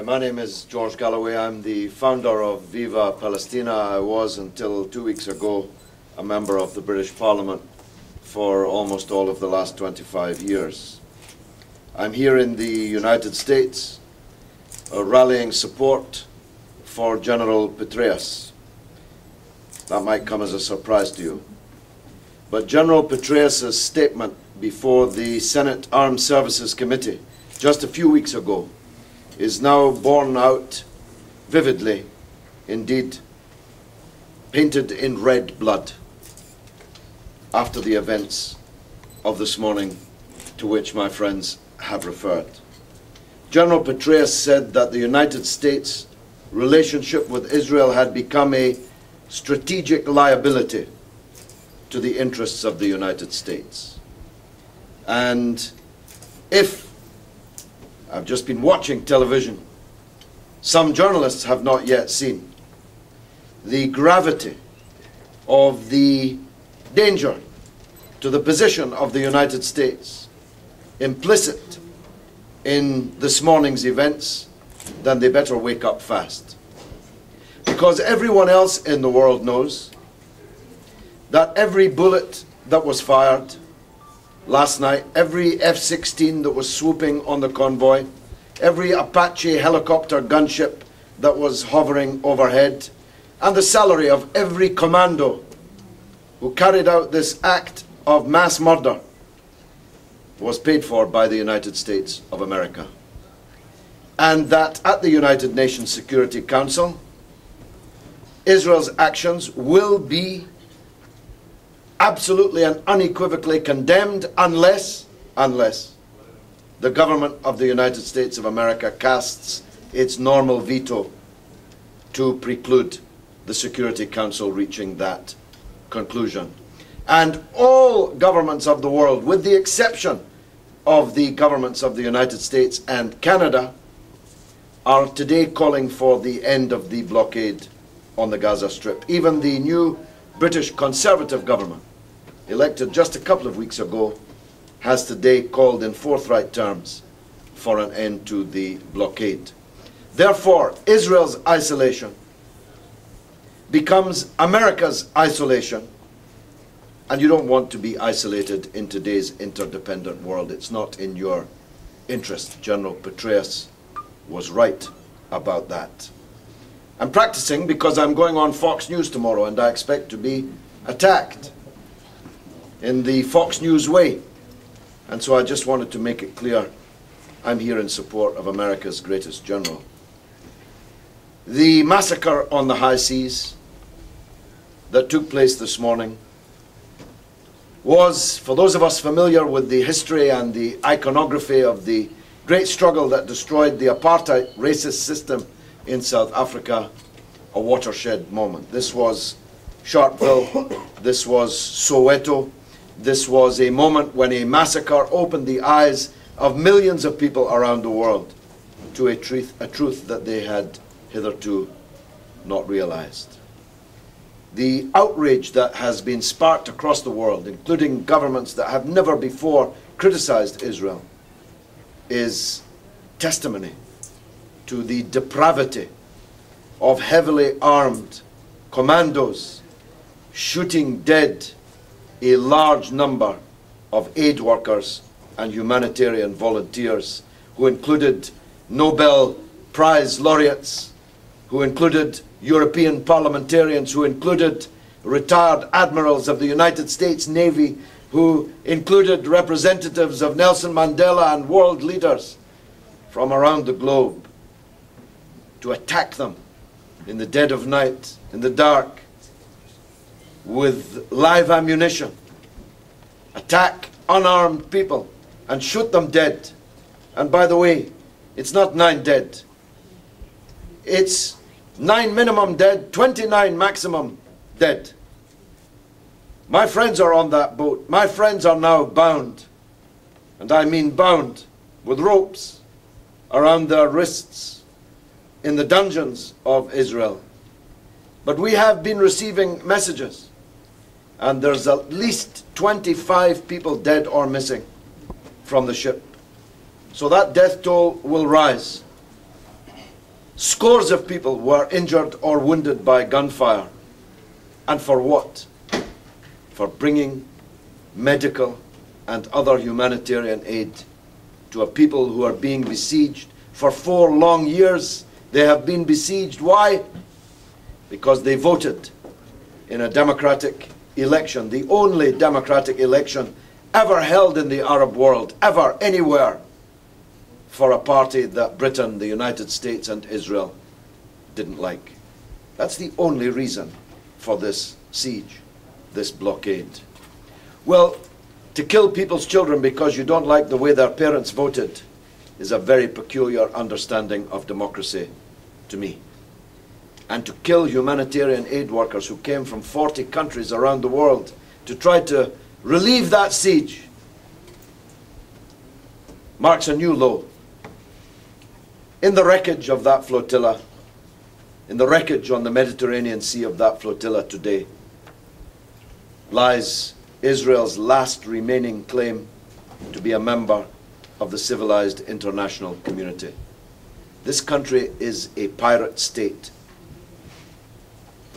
My name is George Galloway. I'm the founder of Viva Palestina. I was, until 2 weeks ago, a member of the British Parliament for almost all of the last 25 years. I'm here in the United States rallying support for General Petraeus. That might come as a surprise to you. But General Petraeus' statement before the Senate Armed Services Committee just a few weeks ago is now borne out vividly, indeed painted in red blood, after the events of this morning to which my friends have referred. General Petraeus said that the United States' relationship with Israel had become a strategic liability to the interests of the United States. And if I've just been watching television, some journalists have not yet seen the gravity of the danger to the position of the United States implicit in this morning's events, then they better wake up fast. Because everyone else in the world knows that every bullet that was fired last night, every F-16 that was swooping on the convoy, every Apache helicopter gunship that was hovering overhead, and the salary of every commando who carried out this act of mass murder was paid for by the United States of America. And that at the United Nations Security Council, Israel's actions will be absolutely and unequivocally condemned unless the government of the United States of America casts its normal veto to preclude the Security Council reaching that conclusion. And all governments of the world, with the exception of the governments of the United States and Canada, are today calling for the end of the blockade on the Gaza Strip. Even the new British Conservative government, elected just a couple of weeks ago, has today called in forthright terms for an end to the blockade. Therefore, Israel's isolation becomes America's isolation, and you don't want to be isolated in today's interdependent world. It's not in your interest. General Petraeus was right about that. I'm practicing because I'm going on Fox News tomorrow, and I expect to be attacked in the Fox News way. And so I just wanted to make it clear I'm here in support of America's greatest general. The massacre on the high seas that took place this morning was, for those of us familiar with the history and the iconography of the great struggle that destroyed the apartheid racist system in South Africa, a watershed moment. This was Sharpeville, this was Soweto, this was a moment when a massacre opened the eyes of millions of people around the world to a truth that they had hitherto not realized. The outrage that has been sparked across the world, including governments that have never before criticized Israel, is testimony to the depravity of heavily armed commandos shooting dead a large number of aid workers and humanitarian volunteers, who included Nobel Prize laureates, who included European parliamentarians, who included retired admirals of the United States Navy, who included representatives of Nelson Mandela and world leaders from around the globe, to attack them in the dead of night, in the dark, with live ammunition, attack unarmed people and shoot them dead. And by the way, it's not 9 dead. It's 9 minimum dead, 29 maximum dead. My friends are on that boat. My friends are now bound, and I mean bound, with ropes around their wrists in the dungeons of Israel. But we have been receiving messages, and there's at least 25 people dead or missing from the ship. So that death toll will rise. Scores of people were injured or wounded by gunfire. And for what? For bringing medical and other humanitarian aid to a people who are being besieged. For 4 long years they have been besieged. Why? Because they voted in a democratic election, the only democratic election ever held in the Arab world, ever, anywhere, for a party that Britain, the United States and Israel didn't like. That's the only reason for this siege, this blockade. Well, to kill people's children because you don't like the way their parents voted is a very peculiar understanding of democracy to me. And to kill humanitarian aid workers who came from 40 countries around the world to try to relieve that siege marks a new low. In the wreckage of that flotilla, in the wreckage on the Mediterranean Sea of that flotilla today, lies Israel's last remaining claim to be a member of the civilized international community. This country is a pirate state.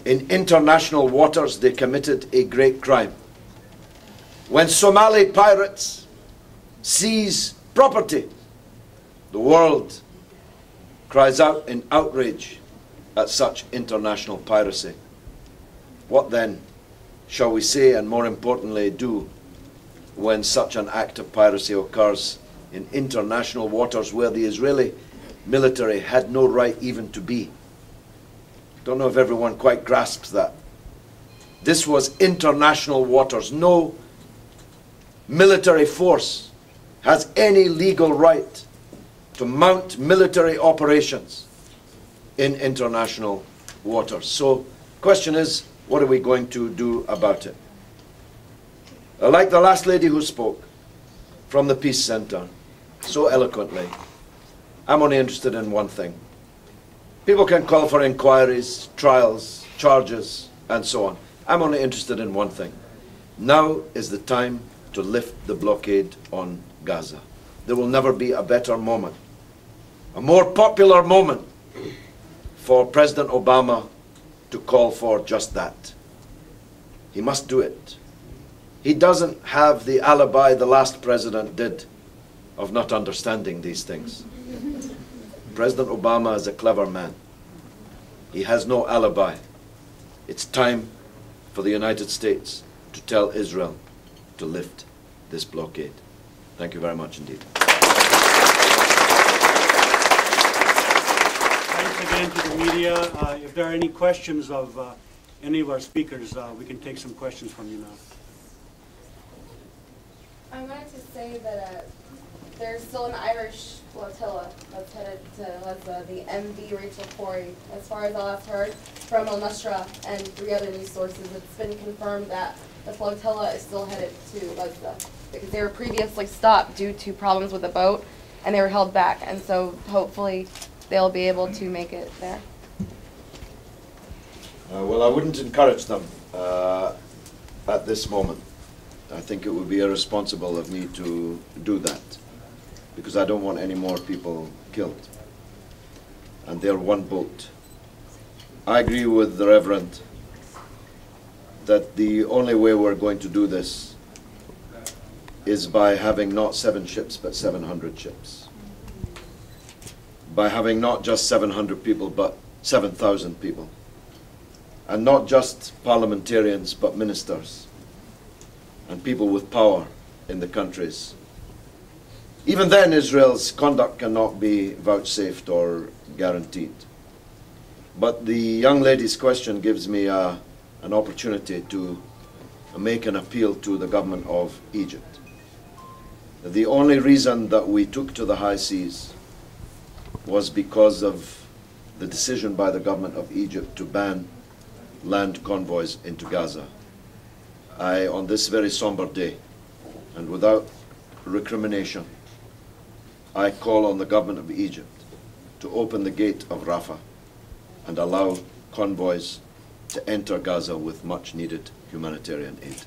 In international waters, they committed a great crime. When Somali pirates seize property, the world cries out in outrage at such international piracy. What then shall we say, and more importantly do, when such an act of piracy occurs in international waters where the Israeli military had no right even to be? Don't know if everyone quite grasps that. This was international waters. No military force has any legal right to mount military operations in international waters. So the question is, what are we going to do about it? Like the last lady who spoke from the Peace Center so eloquently, I'm only interested in one thing. People can call for inquiries, trials, charges, and so on. I'm only interested in one thing. Now is the time to lift the blockade on Gaza. There will never be a better moment, a more popular moment for President Obama to call for just that. He must do it. He doesn't have the alibi the last president did of not understanding these things. President Obama is a clever man. He has no alibi. It's time for the United States to tell Israel to lift this blockade. Thank you very much indeed. Thanks again to the media. If there are any questions of any of our speakers, we can take some questions from you now. I wanted to say that there's still an Irish flotilla that's headed to Gaza, the MV Rachel Corrie. As far as I've heard from Al Nusra and 3 other news sources, it's been confirmed that the flotilla is still headed to Gaza because they were previously stopped due to problems with the boat and they were held back, and so hopefully they'll be able to make it there. Well, I wouldn't encourage them at this moment. I think it would be irresponsible of me to do that, because I don't want any more people killed. And they're one boat. I agree with the Reverend that the only way we're going to do this is by having not 7 ships, but 700 ships. By having not just 700 people, but 7,000 people. And not just parliamentarians, but ministers and people with power in the countries. Even then, Israel's conduct cannot be vouchsafed or guaranteed. But the young lady's question gives me an opportunity to make an appeal to the government of Egypt. The only reason that we took to the high seas was because of the decision by the government of Egypt to ban land convoys into Gaza. On this very somber day, and without recrimination, I call on the government of Egypt to open the gate of Rafah and allow convoys to enter Gaza with much needed humanitarian aid.